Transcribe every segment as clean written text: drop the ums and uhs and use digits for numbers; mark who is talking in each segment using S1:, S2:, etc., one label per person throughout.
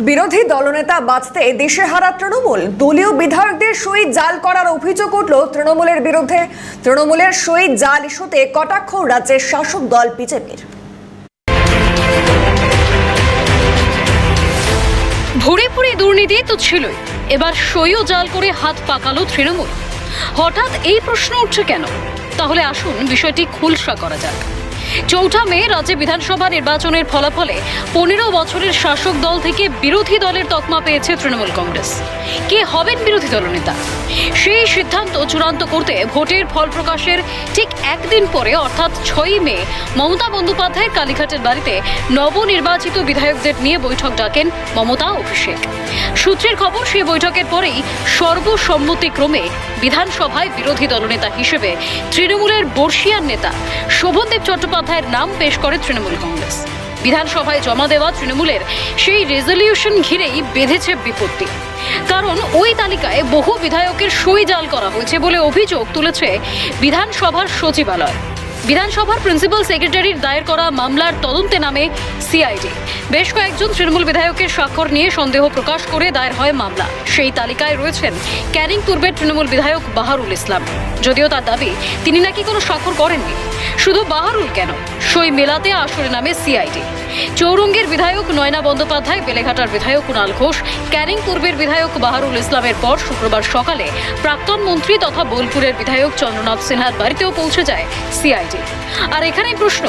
S1: বিরোধী দলনেতা বাঁচতে দিশেহারা তৃণমূল, দলীয় বিধায়কদের সই জাল করার অভিযোগ উঠল তৃণমূলের বিরুদ্ধে। তৃণমূলের সই জাল ইস্যুতে কটাক্ষ রাজ্যের শাসক দল বিজেপির।
S2: ভরে ভরে দুর্নীতি তো ছিলই, এবার সইও জাল করে হাত পাকালো তৃণমূল। হঠাৎ এই প্রশ্ন উঠছে কেন? তাহলে আসুন বিষয়টি খুলসা করা যাক। ৪ মে রাজ্যে বিধানসভা নির্বাচনের ফলাফলে ১৫ বছরের শাসক দল থেকে বিরোধী দলের তকমা পেয়েছে তৃণমূল কংগ্রেস। কে হবেন বিরোধী দলনেতা, সেই সিদ্ধান্ত চূড়ান্ত করতে ভোটের ফল প্রকাশের ঠিক একদিন পরে অর্থাৎ ৬ মে মমতা বন্দ্যোপাধ্যায়ের কালীঘাটের বাড়িতে নবনির্বাচিত বিধায়কদের নিয়ে বৈঠক ডাকেন মমতা অভিষেক। সূত্রের খবর, সেই বৈঠকের পরেই সর্বসম্মতিক্রমে বিধানসভায় বিরোধী দলনেতা হিসেবে তৃণমূলের বর্ষিয়ান নেতা শোভনদেব চট্টোপাধ্যায়ের নাম পেশ করে তৃণমূল কংগ্রেস। বিধানসভায় জমা দেওয়া তৃণমূলের সেই রেজলিউশন ঘিরেই বেঁধেছে বিপত্তি। কারণ ওই তালিকায় বহু বিধায়কের সই জাল করা হয়েছে বলে অভিযোগ তুলেছে বিধানসভার সচিবালয়। বিধানসভার প্রিন্সিপাল সেক্রেটারির দায়ের করা মামলার তদন্তে নামে সিআইডি। বেশ কয়েকজন তৃণমূল বিধায়কের স্বাক্ষর নিয়ে সন্দেহ প্রকাশ করে দায়ের হয় মামলা। সেই তালিকায় রয়েছেন ক্যানিং পূর্বের তৃণমূল বিধায়ক বাহারুল ইসলাম। যদিও তার দাবি তিনি নাকি কোনো স্বাক্ষর করেননি। শুধু বাহারুল কেন, সই মেলাতে আসরে নামে সিআইডি। চৌরঙ্গের বিধায়ক নয়না বন্দ্যোপাধ্যায়, বেলেঘাটার বিধায়ক কুণাল ঘোষ, ক্যানিং পূর্বের বিধায়ক বাহারুল ইসলামের পর শুক্রবার সকালে প্রাক্তন মন্ত্রী তথা বোলপুরের বিধায়ক চন্দ্রনাথ সিনহার বাড়িতেও পৌঁছে যায় সিআইডি। আর এখানেই প্রশ্ন,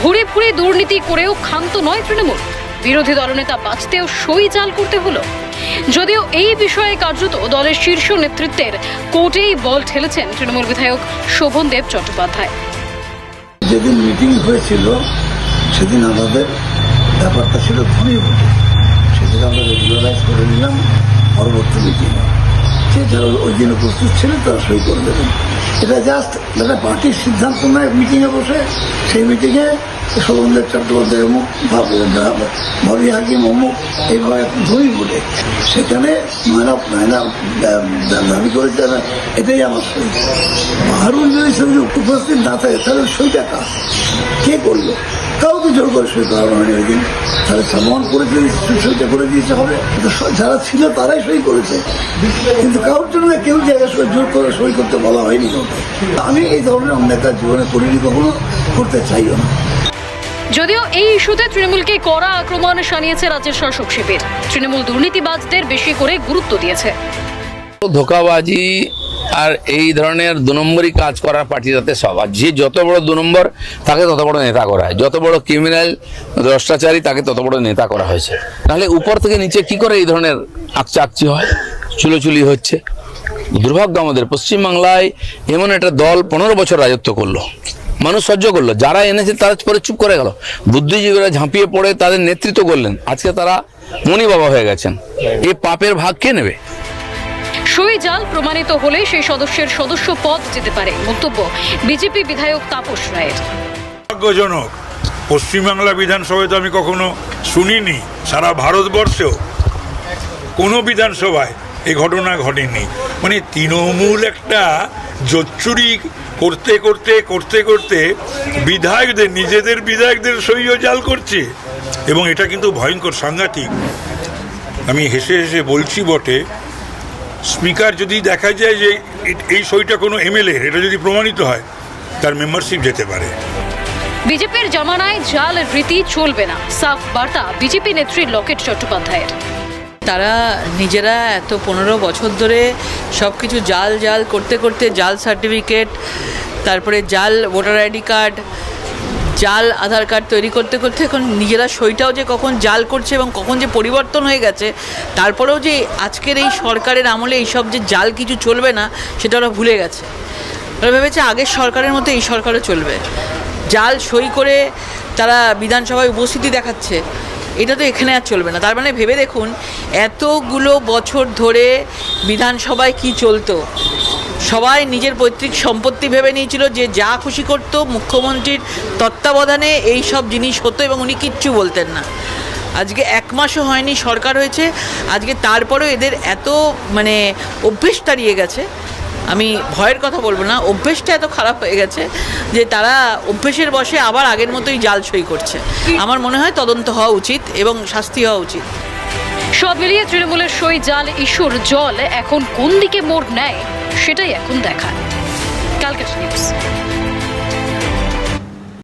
S2: ভুরে ভুরে দুর্নীতি করেও ক্ষান্ত নয় তৃণমূল, বিরোধী দলনেতা বাঁচতেও সই জাল করতে হলো। যদিও এই বিষয়ে কার্যত দলের শীর্ষ নেতৃত্বের কোর্টেই বল ঠেলেছেন তৃণমূল বিধায়ক শোভনদেব চট্টোপাধ্যায়।
S3: যেদিন মিটিং হয়েছিল সেদিন আমাদের ব্যাপারটা ছিল ঘনীভূত, সেদিন আমরা রেগুলারাইজ করে নিলাম পরবর্তী মিটিংয়ে। যে যারা ওই দিনে প্রস্তুত ছিলেন তারা সই করে দেবেন। এটা জাস্ট একটা পার্টির সিদ্ধান্ত নয়। মিটিংয়ে বসে সেই মিটিংয়ে শোভনদেব চট্টোপাধ্যায় অমুক, ভাবি হাকিম অমুক, এইভাবে ধরি বলে সেখানে নয়না দাবি করেছে এটাই আমার সই। বাহারুল যদি সঙ্গে উপস্থিত না থাকে তাহলে সইটা কাজ কে করলো? কাউকে জোর করে সই করানো হয়নি ওই দিন। তাহলে সম্মান করে সইটা করে দিয়েছে হবে। যারা ছিল তারাই সই করেছে, কিন্তু কারোর জন্য কেউ জায়গায় জোর করে সই করতে বলা হয়নি। আমি এই ধরনের অন্যায় কাজ জীবনে করিনি, কখনো করতে চাইও না।
S2: যদিও এই ইস্যুতে তৃণমূলকে কড়া আক্রমণ শানিয়েছে রাজ্যের শাসক শিবির। তৃণমূল দুর্নীতিবাজদের বেশি করে গুরুত্ব দিয়েছে।
S4: ধোঁকাবাজি আর এই ধরনের 2 নম্বরই কাজ করার পার্টি যাতে সব, আর যে যত বড় 2 নম্বর তাকে তত বড় নেতা করা হয়, যত বড় ক্রিমিনাল ভ্রষ্টাচারী তাকে তত বড় নেতা করা হয়েছে। তাহলে উপর থেকে নিচে কি করে এই ধরনের আকচাকচি হয়, চুলোচুলি হচ্ছে? দুর্ভাগ্য আমাদের পশ্চিমবাংলায় এমন একটা দল 15 বছর রাজত্ব করলো, মানুষ সহ্য করলো, যারা এনেছে তারা পরে চুপ করে গেল, বুদ্ধিজীবীরা ঝাঁপিয়ে পড়ে তাদের নেতৃত্ব করলেন, আজকে তারা মনি বাবা হয়ে গেছেন। এই পাপের ভাগ কে নেবে?
S2: সই জাল প্রমাণিত হলে সেই সদস্যের সদস্য পদ যেতে পারে, বক্তব্য বিজেপি বিধায়ক তাপস রায়ের।
S5: দুর্ভাগ্যজনক, পশ্চিমবাংলা বিধানসভায় তো আমি কখনো শুনিনি, সারা ভারতবর্ষেও কোনো বিধানসভায় এই ঘটনা ঘটেনি। মানে তৃণমূল একটা জোচ্চুরি করতে করতে করতে করতে বিধায়কদের, নিজেদের বিধায়কদের সইও জাল করছে, এবং এটা কিন্তু ভয়ঙ্কর, সাংঘাতিক। আমি হেসে হেসে বলছি বটে, স্পিকার যদি দেখা যায় যে এই সইটা কোনো এমএলএ, এটা যদি প্রমাণিত হয় তার মেম্বারশিপ যেতে পারে।
S2: বিজেপির জামানায় জাল রীতি চলবে না, সাফ বার্তা বিজেপি নেত্রী লকেট চট্টোপাধ্যায়ের।
S6: তারা নিজেরা এত 15 বছর ধরে সব কিছু জাল জাল করতে করতে, জাল সার্টিফিকেট, তারপরে জাল ভোটার আইডি কার্ড, জাল আধার কার্ড তৈরি করতে করতে এখন নিজেরা সইটাও যে কখন জাল করছে এবং কখন যে পরিবর্তন হয়ে গেছে, তারপরেও যে আজকের এই সরকারের আমলে এইসব যে জাল কিছু চলবে না সেটা ওরা ভুলে গেছে। ওরা ভেবেছে আগের সরকারের মতো এই সরকারও চলবে। জাল সই করে তারা বিধানসভায় উপস্থিতি দেখাচ্ছে, এটা তো এখানে আর চলবে না। তার মানে ভেবে দেখুন, এতগুলো বছর ধরে বিধানসভায় কি চলতো। সবাই নিজের পৈতৃক সম্পত্তি ভেবে নিয়েছিল, যে যা খুশি করতো, মুখ্যমন্ত্রীর তত্ত্বাবধানে এই সব জিনিস হতো এবং উনি কিচ্ছু বলতেন না। আজকে 1 মাসও হয়নি সরকার হয়েছে, আজকে তারপরেও এদের এত অভ্যেস দাঁড়িয়ে গেছে। আমি ভয়ের কথা বলবো না, অভ্যেসটা এত খারাপ হয়ে গেছে যে তারা অভ্যেসের বশে আবার আগের মতোই জাল সই করছে। আমার মনে হয় তদন্ত হওয়া উচিত এবং শাস্তি হওয়া উচিত।
S2: সব মিলিয়ে তৃণমূলের সই জাল ইস্যুর জল এখন কোন দিকে মোড় নেয় সেটাই এখন দেখার। ক্যালকাটা নিউজ।